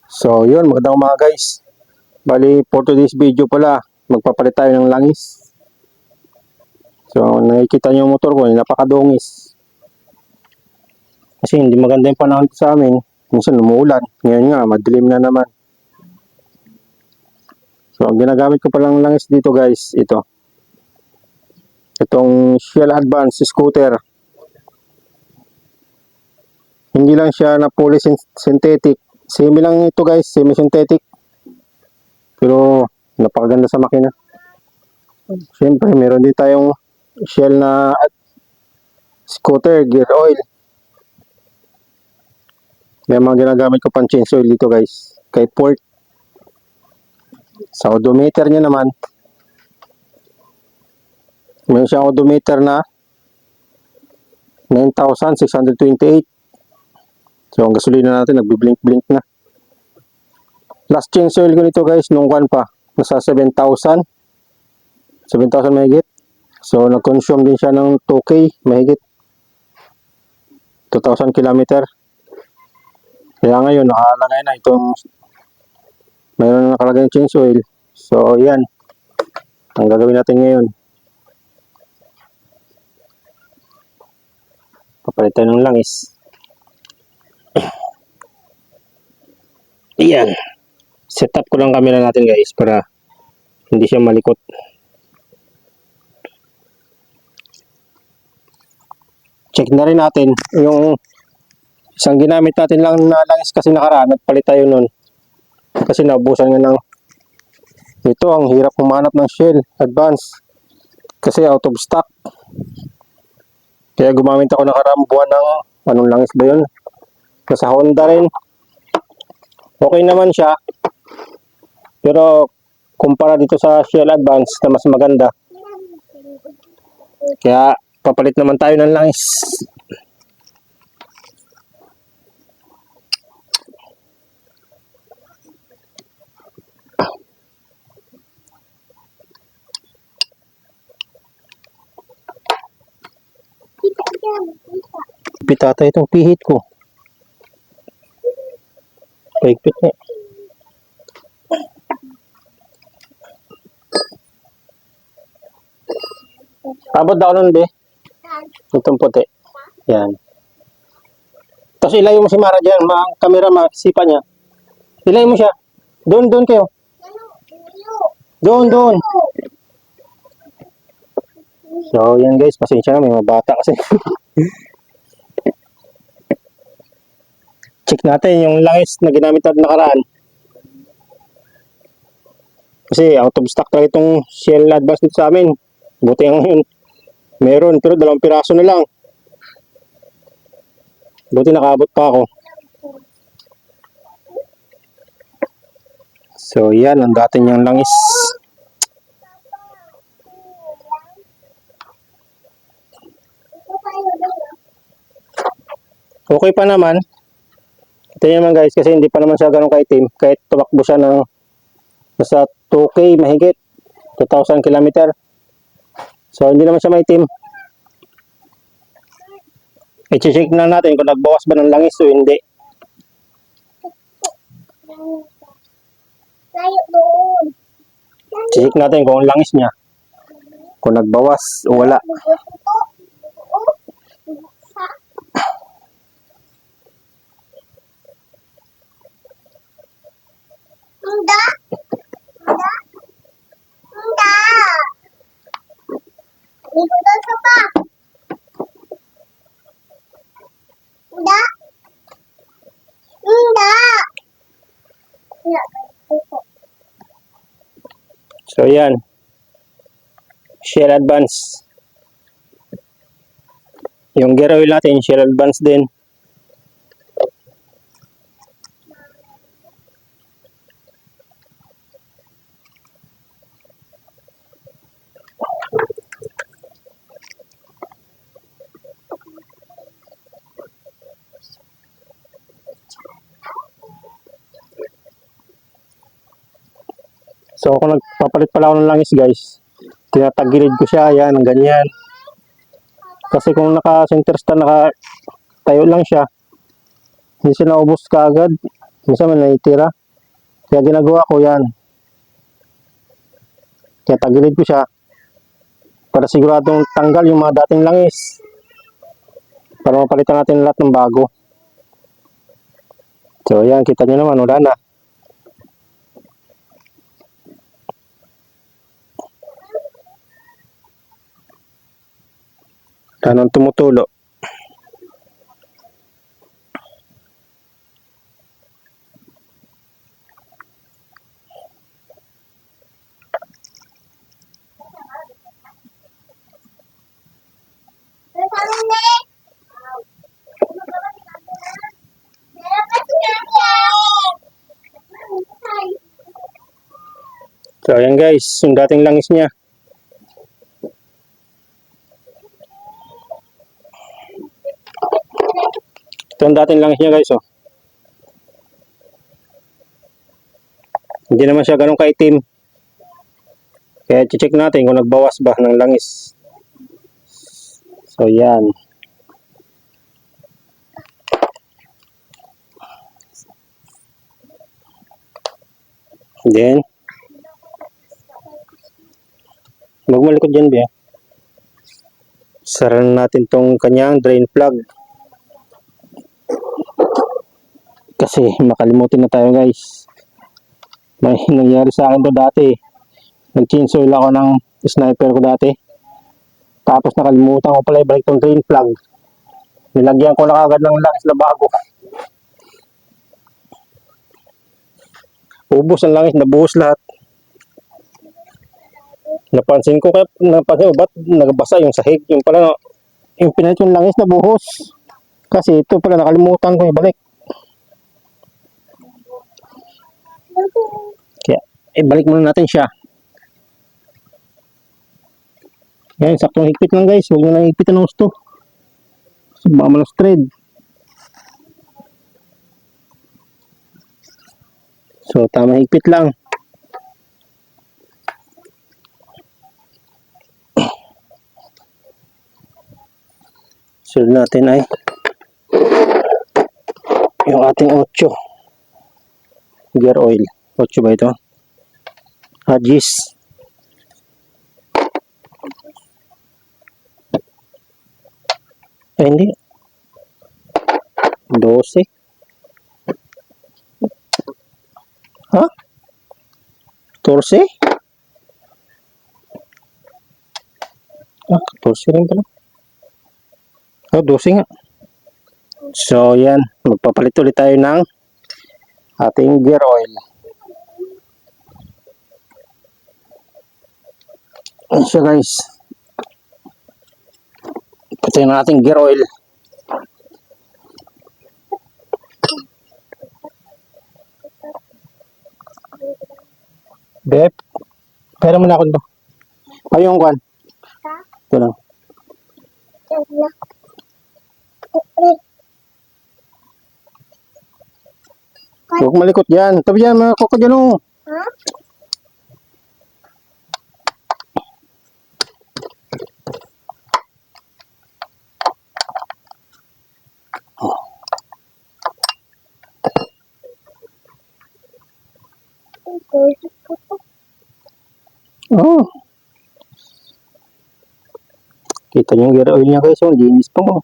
So yun, magandang umaga guys. Bali, for today's video pala, magpapalit tayo ng langis. So nakikita niyo yung motor ko, napakadungis. Kasi hindi maganda yung panahon sa amin. Minsan umuulan, ngayon nga, madilim na naman. So ang ginagamit ko palang langis dito guys, itong Shell Advance scooter. Hindi lang siya na fully synthetic. Semi lang ito guys, semi-synthetic. Pero napakaganda sa makina. Siyempre, meron din tayong Shell na scooter, gear oil. May mga ginagamit ko pang change oil dito guys. Kay port. Sa odometer niya naman, meron siyang odometer na 9,628. So, ang gasolina natin, nagbi-blink-blink na. Last change oil ko nito guys, nung kan pa, nasa 7,000. 7,000 mahigit. So, nag-consume din siya ng 2K mahigit. 2,000 kilometer. Kaya ngayon, nakalagay na itong mayroon na nakalagay ng change oil. So, yan. Ang gagawin natin ngayon. Papalitan ng langis. Yan. Set up ko lang camera natin guys para hindi siya malikot. Check na rin natin yung isang ginamit natin lang na langis kasi nakaraan at palit tayo nun. Kasi naubusan nga ng ito, ang hirap humanap ng Shell Advance kasi out of stock. Kaya gumamit ako nakaraang buwan ng anong langis ba yun? Nasa Honda rin. Okay naman siya. Pero kumpara dito sa Shell Advance na mas maganda. Kaya papalit naman tayo ng langis. Pitata itong pihit ko. Paigpit niya. Abot daw nun, be. Itong puti. Yan. Tapos ilayo mo si Mara dyan. Ang camera, makisipa niya. Ilayo mo siya. Doon kayo. Doon. So, yan guys. Pasensya na. May mga bata kasi. Check natin yung langis na ginamit natin nakaraan. Kasi out of stock talaga itong Shell Advance dito sa amin. Buti nga ngayon. Meron, pero 2 piraso na lang. Buti nakaabot pa ako. So, yan ang dati niyang langis. Okay pa naman. Ito naman guys, kasi hindi pa naman siya ganun kaitim. Kahit tumakbo siya ng nasa 2K mahigit. 2,000 kilometer. So, hindi naman siya maitim. I-check na natin kung nagbawas ba ng langis o hindi. I-check natin kung langis niya. Kung nagbawas o wala. So yan, Shell Advance. Yung gear oil natin, Shell Advance din. So kung nagpapalit pala ako ng langis guys, tinatagilid ko siya, yan, ganyan. Kasi kung naka-center stand, naka-tayo lang siya, hindi siya naubos kaagad. Minsan may naitira. Kaya ginagawa ko yan. Kaya tagilid ko siya para siguradong tanggal yung mga dating langis. Para mapalitan natin lahat ng bago. So yan, kita nyo naman, wala na. Tanong tumutulo. So ayan guys, yung dating langis niya. Ito ang dating langis niya guys, oh. Hindi naman siya ganun kaitim. Kaya check natin kung nagbawas ba ng langis. So yan. Then, magmalikod dyan ba? Sara na natin tong kanyang drain plug. Kasi makalimutin na tayo guys. May nangyari sa akin to dati. Nag-change oil ako ng sniper ko dati. Tapos nakalimutan ko pala ibalik tong drain plug. Nilagyan ko na kagad ng langis na bago. Ubos ang langis, nabuhos lahat. Napansin ko ba't nagbasa yung sahig? Yung pala, yung pinalit yung langis na buhos. Kasi ito pala nakalimutan ko ibalik. Kaya, ibalik muna natin siya. Yan, saktong higpit lang guys. Huwag nyo lang higpit ng gusto. So, baka malas thread. So, tama higpit lang. Sunod natin ay yung ating 8 gear oil. 8 ba ito? Hagis. Ay hindi. 12. Ha? 14? Ah, 14 rin pala. Oh, 12 nga. So, yan. Magpapalit ulit tayo ng ating gear oil. Ayan siya guys. Patayin na ating gear oil. Bep, pera mo na ako ito. Ayun kwan. Ito lang. Huwag malikot yan. Tabi yan, mga koko dyan o. Ha? Oh. Kita niyo yung gear oil niya guys. Linis pa mo.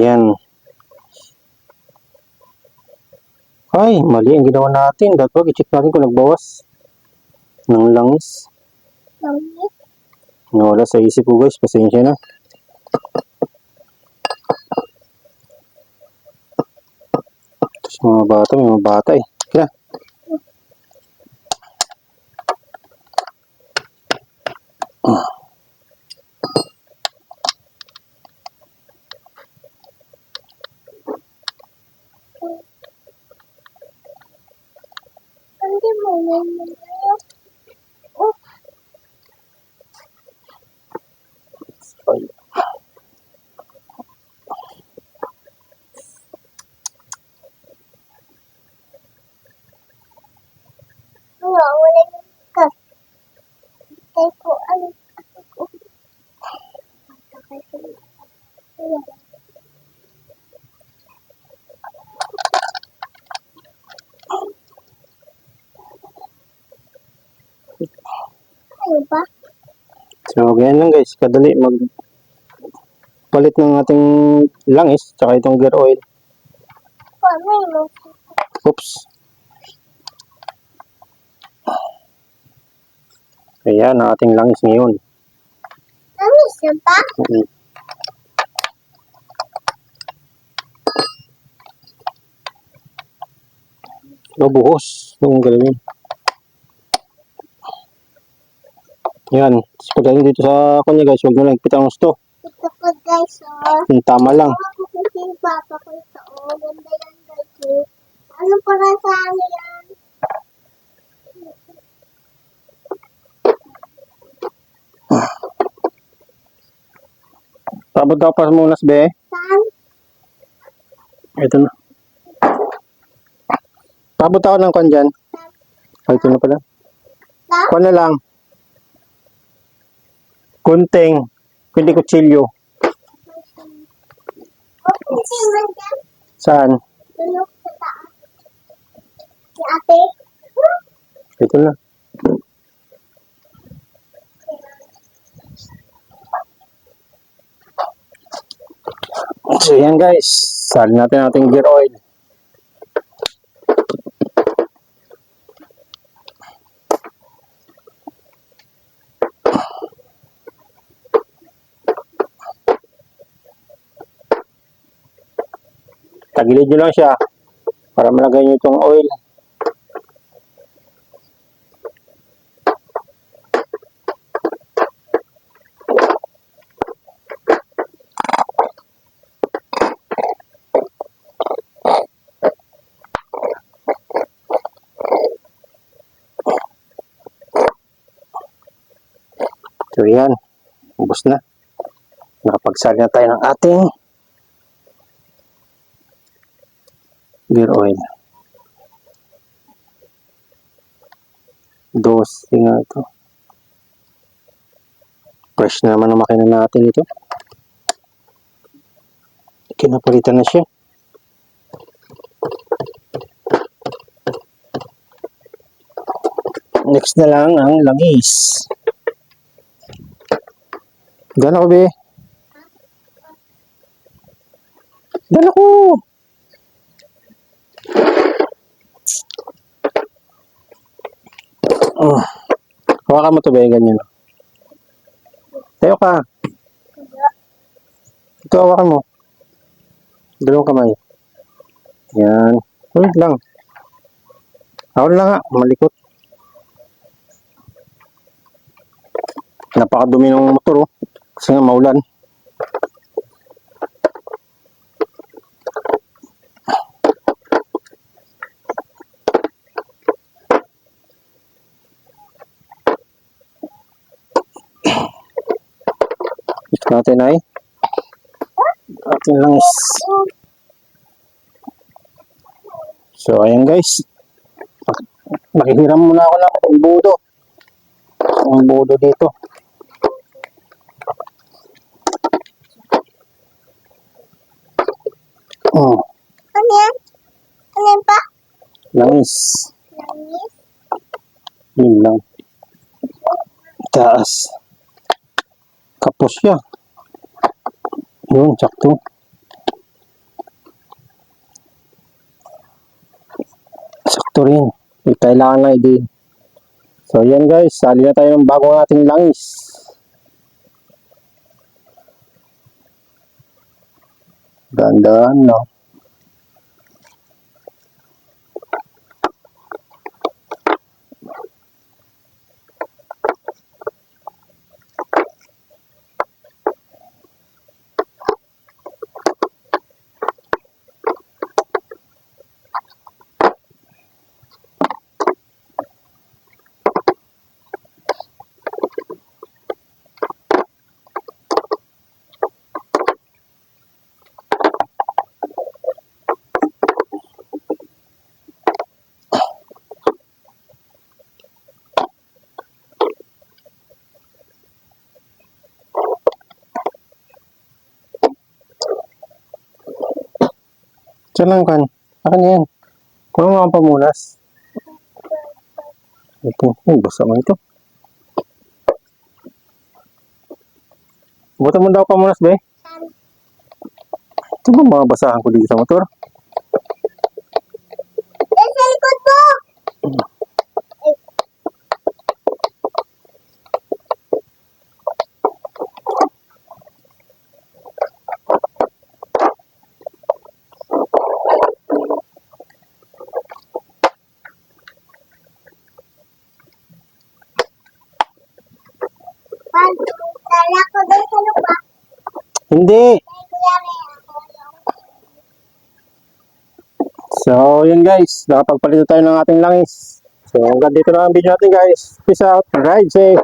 Yan. Ay, mali ang ginawa natin. Dapat i-check natin kung nagbawas ng langis. Nawala sa isip ko guys. Pasensya na. Tapos mga bata, may mga bata eh. Kaya. ba? So, ganyan lang guys. Kadali magpalit ng ating langis tsaka itong gear oil. Paano mo? Oops. Ayan ang ating langis ngayon. Langis na ba? Buhos. Yung galawin. Yan. Pagdating dito sa kanya guys, huwag nyo lang ipit ang gusto. Ito po guys, oh. Yung tama lang. Ako kasi yung papa ko ito, oh. Ganda yan guys, eh. Ano para sa ano yan? Tabot daw pa muna sa be. Saan? Ito na. Tabot ako ng kwan dyan. Ay, ito na pala. Saan? Kwan na lang. Kunting. Kundi kutsilyo. Kasi man dyan, Saan? tulog sa taas. Si ate. Ito na. So yan guys. Sali natin ating gear oil. Tagilid nyo lang siya para malagay nyo itong oil. So yan, ubos na. Nakapagsali na tayo ng ating gear oil. Dos nga ito. Fresh na naman ang makina natin ito. Kinapalitan na siya. Next na lang ang langis. Gana ko be? Gana ko! Hawakan mo to be, ganyan. Tayo ka. Ito, hawakan mo. Dalawang kamay. Yan. Wait lang. Ako na lang nga, malikot. Napakadumi ng motor, oh. Kasi nga maulan. Ito natin ay ating langis. So, ayan guys. Makihiram muna ako ng embudo. Ang embudo dito. Oh, Ano yan? Ano yan pa? langis. Langis? Yun lang. Taas. Kapos siya. Yun, sakto. Sakto rin. Kailangan lang i-din. So, yan guys. Sali na tayo ng bago nating langis. Dahan-dahan, no? Diyan lang kan. Akin yan. Kung ano mga pamunas. Ito. Basta mo ito. Buta mo daw pamunas, be. Saan? Ito ba mga basahan ko dito sa motor? Yan sa likod mo! Kala ko doon sa lupa. Hindi. Kaya kuya may ako yung So, yun guys. Nakapagpalit tayo ng ating langis. So, hanggang dito na ang video natin guys. Peace out. Ride safe.